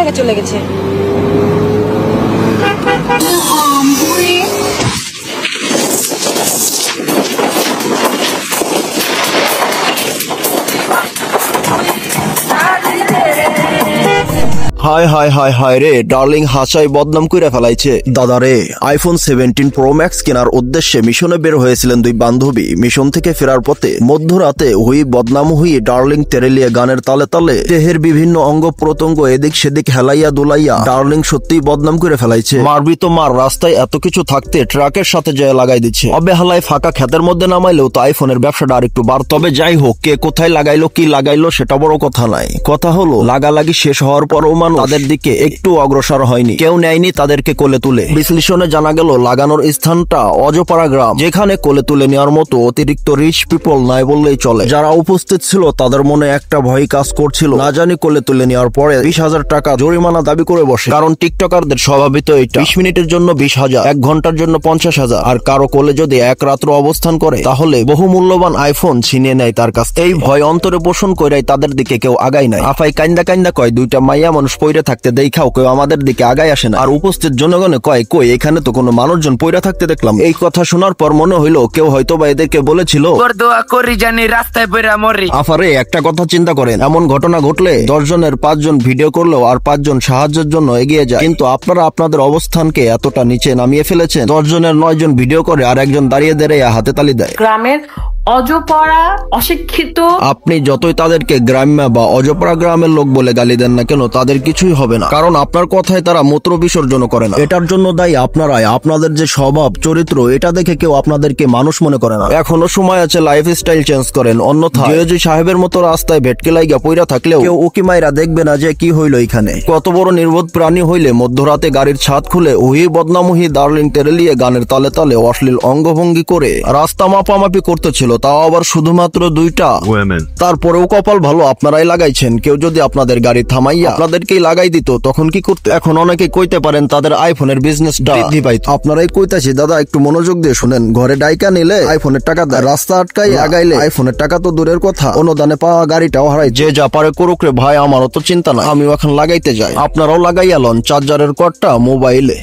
আগে চলে গেছে। হায় হায় হায় হায় রে, ডার্লিং হাসাই বদনাম কইরা ফেলাইছে। দাদা রে, আইফোন 17 প্রো ম্যাক্স কেনার উদ্দেশ্যে মিশনে বের হয়েছিলেন দুই বান্ধবী। মিশন থেকে ফেরার পথে মধ্যরাতে হুই বদনাম হুই ডার্লিং তেরেলিয়া গানের তালে তালে দেহের বিভিন্ন অঙ্গ প্রত্যঙ্গ এদিক সেদিক হেলাইয়া দুলাইয়া ডার্লিং সত্যিই বদনাম করে ফেলাইছে। মারবি তো মার, রাস্তায় এত কিছু থাকতে ট্রাকের সাথে যায় লাগাই দিচ্ছে। অবহেলায় ফাঁকা ক্ষেতের মধ্যে নামাইলেও তো আইফোনের ব্যবসাটা আর একটু বার। তবে যাই হোক, কে কোথায় লাগাইলো কি লাগাইলো সেটা বড় কথা নাই। কথা হলো লাগালাগি শেষ হওয়ার পরও তাদের দিকে একটু অগ্রসর হয়নি, কেউ নেয়নি তাদেরকে কোলে তুলে। বিশ্লেষণে জানা গেল লাগানোর স্থানটা অজপাড়া গ্রাম, যেখানে কোলে তুলে নেওয়ার মতো অতিরিক্ত রিচ পিপল নাই বললেই চলে। যারা উপস্থিত ছিল তাদের মনে একটা ভয় কাজ করছিল, না জানি কোলে তুলে নেওয়ার পরে 20,000 টাকা জরিমানা দাবি করে বসে। কারণ টিকটকারদের স্বভাবিত এটা 20 মিনিটের জন্য 20,000, 1 ঘন্টার জন্য 50,000, আর কারো কোলে যদি এক রাত্র অবস্থান করে তাহলে বহু মূল্যবান আইফোন ছিনিয়ে নেয় তার কাছ। এই ভয় অন্তরে পোষণ কইরাই তাদের দিকে কেউ আগাই নাই। আফাই কান্দা কান্দা কয়, দুইটা মাইয়া মানুষ পইরা থাকতে দেখাও, কেউ আমাদের দিকে আগায় আসে না। আর উপস্থিত জনগণে কয়, কই এখানে তো কোনো মানুষজন পইরা থাকতে দেখলাম। এই কথা শোনার পর মনে হইলো কেউ হয়তো বা এদেরকে বলেছিল আফারে একটা কথা চিন্তা করেন, এমন ঘটনা ঘটলে 10 জনের 5 জন ভিডিও করলেও আর 5 জন সাহায্যের জন্য এগিয়ে যায়, কিন্তু আপনারা আপনাদের অবস্থানকে এতটা নিচে নামিয়ে ফেলেছেন। 10 জনের 9 জন ভিডিও করে আর একজন দাঁড়িয়ে দাঁড়িয়ে হাতে তালি দেয়। গ্রামের অজপড়া অশিক্ষিত আপনি যতই তাদেরকে গ্রাম্য বা অজপড়া গ্রামের লোক বলে গালি দেন না কেন, তাদের কিছুই হবে না, কারণ আপনার কথায় তারা মূত্র বিসর্জন করে না। এটার জন্য দায়ী আপনারাই। আপনাদের যে স্বভাব চরিত্র, এটা দেখে কেউ আপনাদেরকে মানুষ মনে করে না। এখনো সময় আছে, লাইফ স্টাইল চেঞ্জ করেন। অন্যথায় যে সাহেবের মতো রাস্তায় ভেটকে লাইগা পইরা থাকলেও কেউ উকি মাইরা দেখবে না যে কি হইল এখানে। কত বড় নির্বোধ প্রাণী হইলে মধ্যরাতে গাড়ির ছাদ খুলে উহি বদনামুহি ডার্লিং তেরেলিয়ে গানের তালে তালে অশ্লীল অঙ্গভঙ্গি করে রাস্তা মাপামাপি করতেছিল, তাও আবার শুধুমাত্র 2টা। তারপরেও কপাল ভালো আপনারাই লাগাইছেন। কেউ যদি আপনাদের গাড়ি থামাইয়া আপনাদেরকেই লাগাই দিত তখন কি করতে? এখন অনেকে কইতে পারেন তাদের আইফোনের বিজনেসটা বৃদ্ধি পাইত। আপনারাই কইতাছি দাদা, একটু মনোযোগ দিয়ে শুনেন। ঘরে ডাইকা নিলে আইফোনের টাকা দেয়, রাস্তা আটকাই আগাইলে আইফোনের টাকা তো দূরের কথা, অনুদানে পাওয়া গাড়িটাও হারাই। যে যা পারে করুক রে ভাই, আমারও তো চিন্তা নাই, আমিও এখন লাগাইতে যাই। আপনারাও লাগাইয়া লন চার্জারের কর্ডটা মোবাইলে।